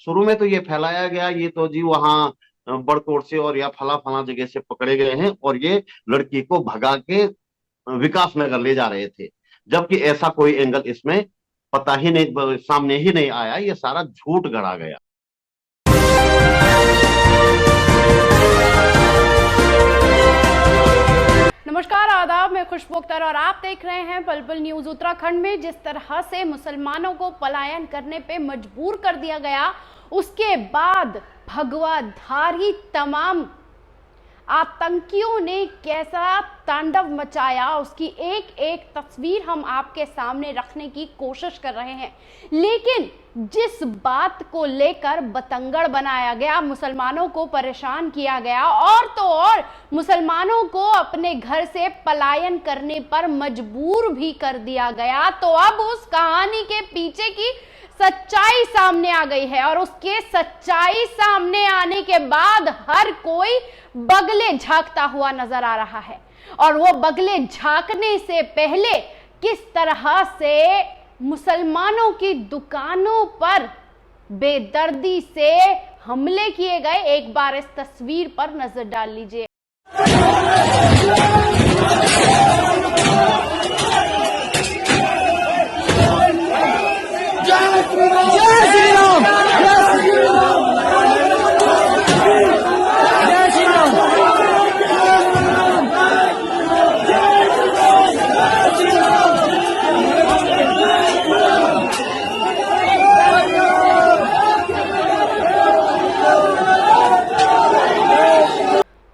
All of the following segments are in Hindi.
शुरू में तो ये फैलाया गया, ये तो जी वहाँ बड़कोट से और या फला फला जगह से पकड़े गए हैं और ये लड़की को भगा के विकास नगर ले जा रहे थे। जबकि ऐसा कोई एंगल इसमें पता ही नहीं, सामने ही नहीं आया, ये सारा झूठ गढ़ा गया। नमस्कार, आदाब, मैं खुशबू अख्तर और आप देख रहे हैं पल पल न्यूज। उत्तराखंड में जिस तरह से मुसलमानों को पलायन करने पे मजबूर कर दिया गया, उसके बाद भगवाधारी तमाम आतंकियों ने कैसा तांडव मचाया, उसकी एक एक तस्वीर हम आपके सामने रखने की कोशिश कर रहे हैं। लेकिन जिस बात को लेकर बतंगड़ बनाया गया, मुसलमानों को परेशान किया गया और तो और मुसलमानों को अपने घर से पलायन करने पर मजबूर भी कर दिया गया, तो अब उस कहानी के पीछे की सच्चाई सामने आ गई है। और उसके सच्चाई सामने आने के बाद हर कोई बगले झांकता हुआ नजर आ रहा है। और वो बगले झांकने से पहले किस तरह से मुसलमानों की दुकानों पर बेदर्दी से हमले किए गए, एक बार इस तस्वीर पर नजर डाल लीजिए।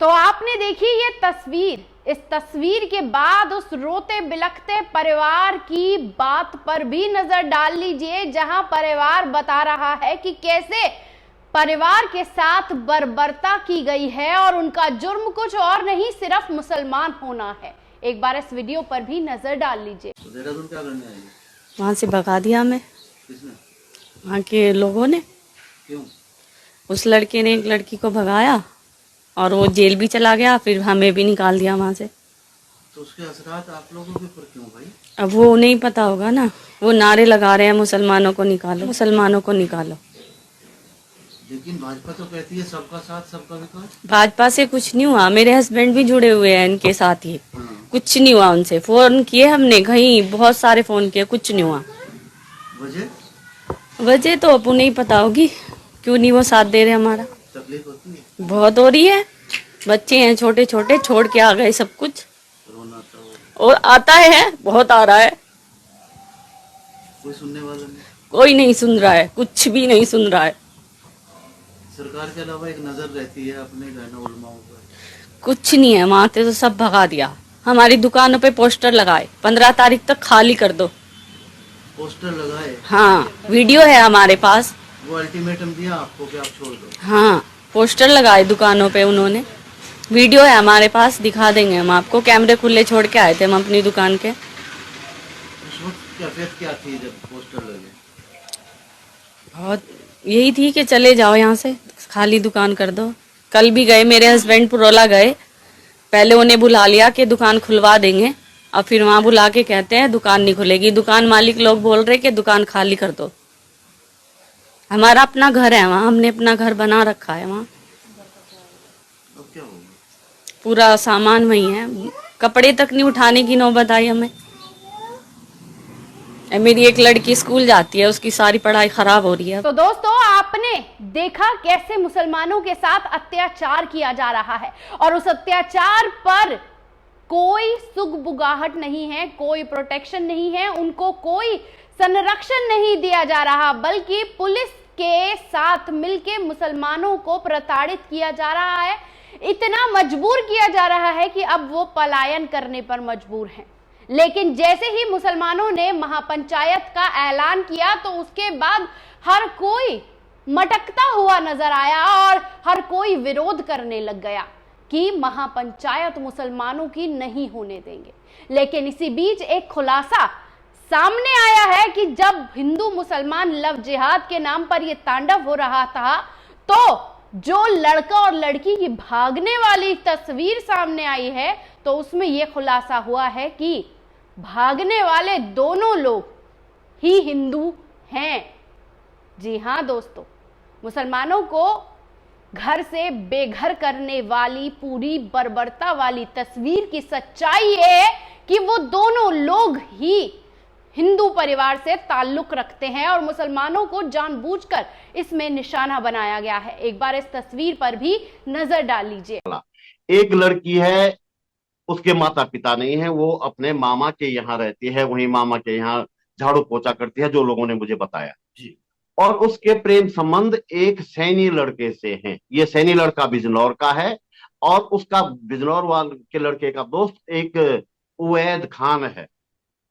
तो आपने देखी ये तस्वीर, इस तस्वीर के बाद उस रोते बिलखते परिवार की बात पर भी नजर डाल लीजिए, जहां परिवार बता रहा है कि कैसे परिवार के साथ बर्बरता की गई है और उनका जुर्म कुछ और नहीं, सिर्फ मुसलमान होना है। एक बार इस वीडियो पर भी नजर डाल लीजिए। तो देहरादून क्या करने आई? वहाँ से भगा दिया हमें। किसने? वहाँ के लोगों ने। क्यों? उस लड़के ने एक लड़की को भगाया और वो जेल भी चला गया, फिर हमें भी निकाल दिया वहाँ से। तो उसके असरात आप लोगों के ऊपर क्यों भाई? अब वो नहीं पता होगा ना, वो नारे लगा रहे हैं मुसलमानों को निकालो, मुसलमानों को निकालो। लेकिन भाजपा तो कहती है सबका साथ सबका विकास। भाजपा से कुछ नहीं हुआ, मेरे हस्बैंड भी जुड़े हुए हैं इनके साथ ही। हाँ। कुछ नहीं हुआ उनसे, फोन किए हमने, कहीं बहुत सारे फोन किए, कुछ नहीं हुआ। वजह तो अपू नहीं पता होगी, क्यों नहीं वो साथ दे रहे हमारा। तकलीफ होती है? बहुत हो रही है, बच्चे हैं छोटे छोटे, छोड़ के आ गए सब कुछ। रोना तो और आता है, बहुत आ रहा है। कोई सुनने वाला नहीं? कोई नहीं सुन रहा है, कुछ भी नहीं सुन रहा है। सरकार के अलावा एक नजर रहती है अपने गहना उलमाओं पर। कुछ नहीं है, वहाँ से तो सब भगा दिया। हमारी दुकानों पे पोस्टर लगाए, 15 तारीख तक खाली कर दो। पोस्टर लगाए? हाँ, वीडियो है हमारे पास। वो अल्टीमेटम दिया आपको कि आप छोड़ दो? हाँ, पोस्टर लगाए दुकानों पे उन्होंने, वीडियो है हमारे पास, दिखा देंगे हम आपको। कैमरे खुले छोड़ के आए थे हम अपनी दुकान के। उस वक्त कैफियत क्या थी जब पोस्टर लगे? बहुत यही थी कि चले जाओ यहाँ से, खाली दुकान कर दो। कल भी गए, मेरे हस्बैंड पुरोला गए, पहले उन्हें बुला लिया कि दुकान खुलवा देंगे, और फिर वहाँ बुला के कहते हैं दुकान नहीं खुलेगी। दुकान मालिक लोग बोल रहे कि दुकान खाली कर दो। हमारा अपना घर है वहाँ, हमने अपना घर बना रखा है वहाँ। अब क्या होगा? पूरा सामान वहीं है, कपड़े तक नहीं उठाने की नौबत आई हमें। मेरी एक लड़की स्कूल जाती है, उसकी सारी पढ़ाई खराब हो रही है। तो दोस्तों, आपने देखा कैसे मुसलमानों के साथ अत्याचार किया जा रहा है, और उस अत्याचार पर कोई सुगबुगाहट नहीं है, कोई प्रोटेक्शन नहीं है, उनको कोई संरक्षण नहीं दिया जा रहा, बल्कि पुलिस के साथ मिलके मुसलमानों को प्रताड़ित किया जा रहा है। इतना मजबूर किया जा रहा है कि अब वो पलायन करने पर मजबूर हैं। लेकिन जैसे ही मुसलमानों ने महापंचायत का ऐलान किया, तो उसके बाद हर कोई मटकता हुआ नजर आया और हर कोई विरोध करने लग गया कि महापंचायत मुसलमानों की नहीं होने देंगे। लेकिन इसी बीच एक खुलासा सामने आया है कि जब हिंदू मुसलमान लव जिहाद के नाम पर यह तांडव हो रहा था, तो जो लड़का और लड़की की भागने वाली तस्वीर सामने आई है, तो उसमें यह खुलासा हुआ है कि भागने वाले दोनों लोग ही हिंदू हैं। जी हां दोस्तों, मुसलमानों को घर से बेघर करने वाली पूरी बर्बरता वाली तस्वीर की सच्चाई है कि वो दोनों लोग ही हिंदू परिवार से ताल्लुक रखते हैं और मुसलमानों को जानबूझकर इसमें निशाना बनाया गया है। एक बार इस तस्वीर पर भी नजर डाल लीजिए। एक लड़की है, उसके माता पिता नहीं है, वो अपने मामा के यहाँ रहती है, वहीं मामा के यहाँ झाड़ू पोछा करती है, जो लोगों ने मुझे बताया जी। और उसके प्रेम संबंध एक सैनी लड़के से हैं। ये सैनी लड़का बिजनौर का है और उसका बिजनौर वाले के लड़के का दोस्त एक उवैद खान है।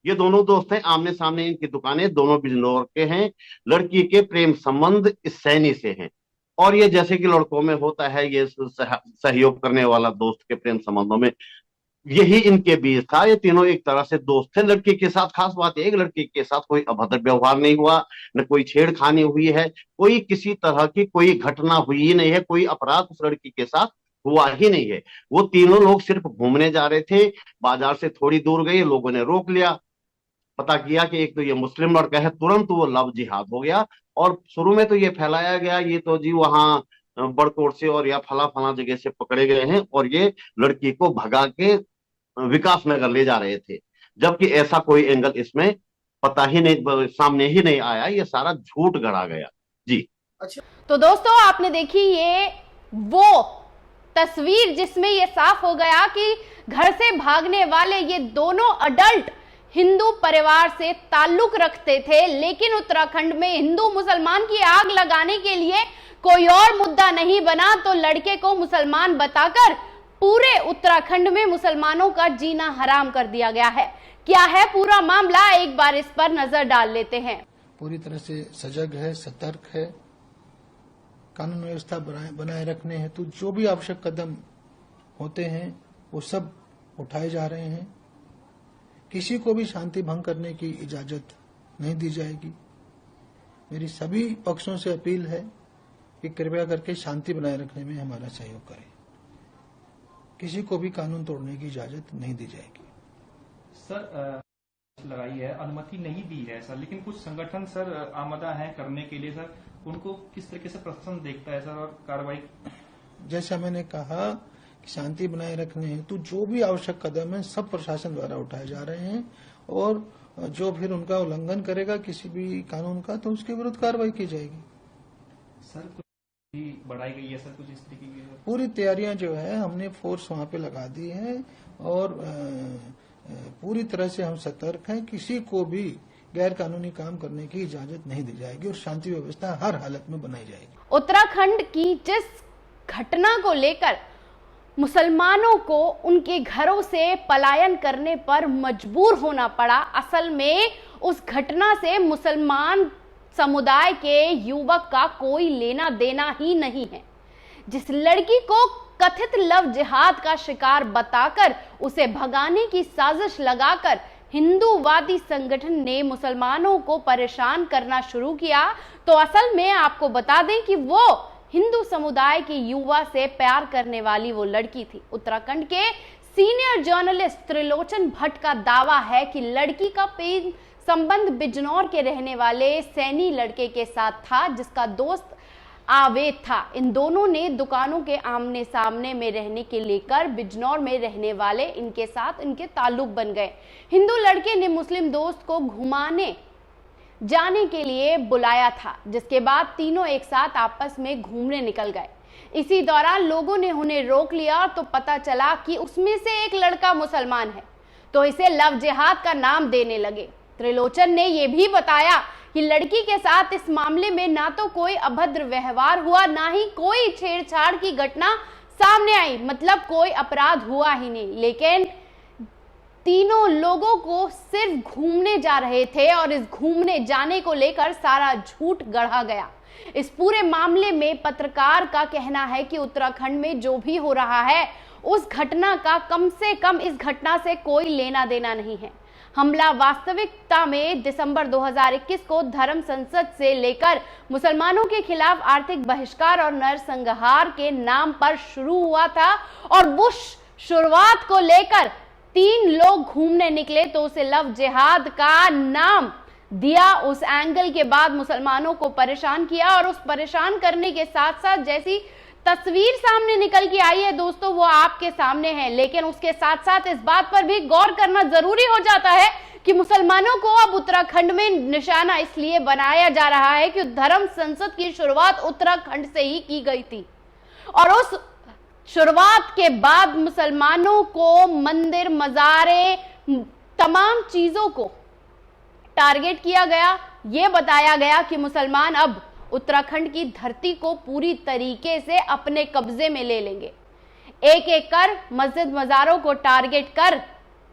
ये दोनों दोस्त हैं, आमने सामने इनकी दुकानें, दोनों बिजनौर के हैं। लड़की के प्रेम संबंध इस सैनी से हैं और ये जैसे कि लड़कों में होता है, ये सहयोग करने वाला दोस्त के प्रेम संबंधों में यही इनके बीच था। ये तीनों एक तरह से दोस्त थे। लड़की के साथ खास बात है, एक लड़की के साथ कोई अभद्र व्यवहार नहीं हुआ, न कोई छेड़खानी हुई है, कोई किसी तरह की कोई घटना हुई ही नहीं है, कोई अपराध उस लड़की के साथ हुआ ही नहीं है। वो तीनों लोग सिर्फ घूमने जा रहे थे, बाजार से थोड़ी दूर गए, लोगों ने रोक लिया, पता किया कि एक तो ये मुस्लिम लड़का है, तुरंत वो लव जिहाद हो गया। और शुरू में तो ये फैलाया गया ये तो जी वहां बड़कोट से और या फला फला जगह से पकड़े गए हैं और ये लड़की को भगा के विकास नगर ले जा रहे थे, जबकि ऐसा कोई एंगल इसमें पता ही नहीं, सामने ही नहीं आया। ये सारा झूठ गढ़ा गया जी। अच्छा, तो दोस्तों आपने देखी ये वो तस्वीर जिसमें ये साफ हो गया कि घर से भागने वाले ये दोनों अडल्ट हिंदू परिवार से ताल्लुक रखते थे, लेकिन उत्तराखंड में हिंदू मुसलमान की आग लगाने के लिए कोई और मुद्दा नहीं बना तो लड़के को मुसलमान बताकर पूरे उत्तराखंड में मुसलमानों का जीना हराम कर दिया गया है। क्या है पूरा मामला, एक बार इस पर नजर डाल लेते हैं। पूरी तरह से सजग है, सतर्क है, कानून व्यवस्था बनाए रखने हैं, तो जो भी आवश्यक कदम होते हैं वो सब उठाए जा रहे हैं। किसी को भी शांति भंग करने की इजाजत नहीं दी जाएगी। मेरी सभी पक्षों से अपील है कि कृपया करके शांति बनाए रखने में हमारा सहयोग करें। किसी को भी कानून तोड़ने की इजाजत नहीं दी जाएगी। सर लगाई है, अनुमति नहीं दी है सर, लेकिन कुछ संगठन सर आमदा है करने के लिए सर, उनको किस तरीके से प्रशासन देखता है सर और कार्रवाई? जैसा मैंने कहा कि शांति बनाए रखने हेतु जो भी आवश्यक कदम है सब प्रशासन द्वारा उठाए जा रहे हैं और जो फिर उनका उल्लंघन करेगा किसी भी कानून का तो उसके विरुद्ध कार्रवाई की जाएगी। सर कुछ बढ़ाई गई है सर, कुछ इस तरीके की पूरी तैयारियां जो है हमने फोर्स वहां पे लगा दी है और पूरी तरह से हम सतर्क हैं। किसी को भी गैर कानूनी काम करने की इजाजत नहीं दी जाएगी और शांति व्यवस्था हर हालत में बनाई जाएगी। उत्तराखंड की जिस घटना को लेकर मुसलमानों को उनके घरों से पलायन करने पर मजबूर होना पड़ा, असल में उस घटना से मुसलमान समुदाय के युवक का कोई लेना देना ही नहीं है। जिस लड़की को कथित लव जिहाद का शिकार बताकर उसे भगाने की साजिश लगाकर हिंदूवादी संगठन ने मुसलमानों को परेशान करना शुरू किया, तो असल में आपको बता दें कि वो हिंदू समुदाय के युवा से प्यार करने वाली वो लड़की थी। उत्तराखंड के सीनियर जर्नलिस्ट त्रिलोचन भट्ट का दावा है कि लड़की का प्रेम संबंध बिजनौर के रहने वाले सैनी लड़के के साथ था जिसका दोस्त आवेद था। इन दोनों ने दुकानों के आमने सामने में रहने के लेकर बिजनौर में रहने वाले इनके साथ इनके ताल्लुक बन गए। हिंदू लड़के ने मुस्लिम दोस्त को घुमाने जाने के लिए बुलाया था, जिसके बाद तीनों एक साथ आपस में घूमने निकल गए। इसी दौरान लोगों ने उन्हें रोक लिया तो पता चला कि उसमें से एक लड़का मुसलमान है, तो इसे लव जिहाद का नाम देने लगे। त्रिलोचन ने यह भी बताया कि लड़की के साथ इस मामले में ना तो कोई अभद्र व्यवहार हुआ, ना ही कोई छेड़छाड़ की घटना सामने आई, मतलब कोई अपराध हुआ ही नहीं। लेकिन तीनों लोगों को सिर्फ घूमने जा रहे थे और इस घूमने जाने को लेकर सारा झूठ गढ़ा गया। इस पूरे मामले में पत्रकार का कहना है कि उत्तराखंड में जो भी हो रहा है उस घटना का कम से कम इस घटना से कोई लेना देना नहीं है। हमला वास्तविकता में दिसंबर 2021 को धर्म संसद से लेकर मुसलमानों के खिलाफ आर्थिक बहिष्कार और नरसंहार के नाम पर शुरू हुआ था और वो शुरुआत को लेकर 3 लोग घूमने निकले तो उसे लव जिहाद का नाम दिया, उस एंगल के बाद मुसलमानों को परेशान किया और उस परेशान करने के साथ साथ जैसी तस्वीर सामने निकल के आई है दोस्तों वो आपके सामने है। लेकिन उसके साथ साथ इस बात पर भी गौर करना जरूरी हो जाता है कि मुसलमानों को अब उत्तराखंड में निशाना इसलिए बनाया जा रहा है कि धर्म संसद की शुरुआत उत्तराखंड से ही की गई थी और उस शुरुआत के बाद मुसलमानों को मंदिर, मज़ारे, तमाम चीजों को टारगेट किया गया। यह बताया गया कि मुसलमान अब उत्तराखंड की धरती को पूरी तरीके से अपने कब्जे में ले लेंगे। एक एक कर मस्जिद, मज़ारों को टारगेट कर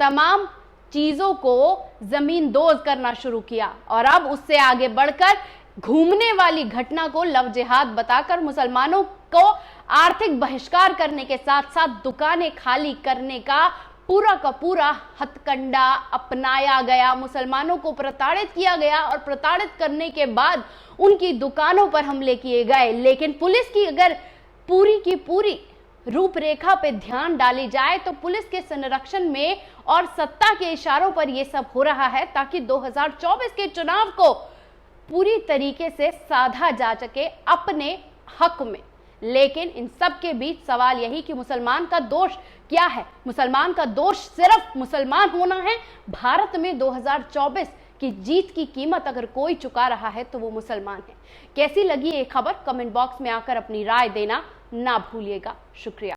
तमाम चीजों को जमीन दोज करना शुरू किया और अब उससे आगे बढ़कर घूमने वाली घटना को लव जिहाद बताकर मुसलमानों को आर्थिक बहिष्कार करने के साथ साथ दुकानें खाली करने का पूरा हथकंडा अपनाया गया। मुसलमानों को प्रताड़ित किया गया और प्रताड़ित करने के बाद उनकी दुकानों पर हमले किए गए। लेकिन पुलिस की अगर पूरी की पूरी रूपरेखा पे ध्यान डाली जाए तो पुलिस के संरक्षण में और सत्ता के इशारों पर यह सब हो रहा है ताकि 2024 के चुनाव को पूरी तरीके से साधा जा सके अपने हक में। लेकिन इन सब के बीच सवाल यही कि मुसलमान का दोष क्या है? मुसलमान का दोष सिर्फ मुसलमान होना है? भारत में 2024 की जीत की कीमत अगर कोई चुका रहा है तो वो मुसलमान है। कैसी लगी ये खबर? कमेंट बॉक्स में आकर अपनी राय देना ना भूलिएगा। शुक्रिया।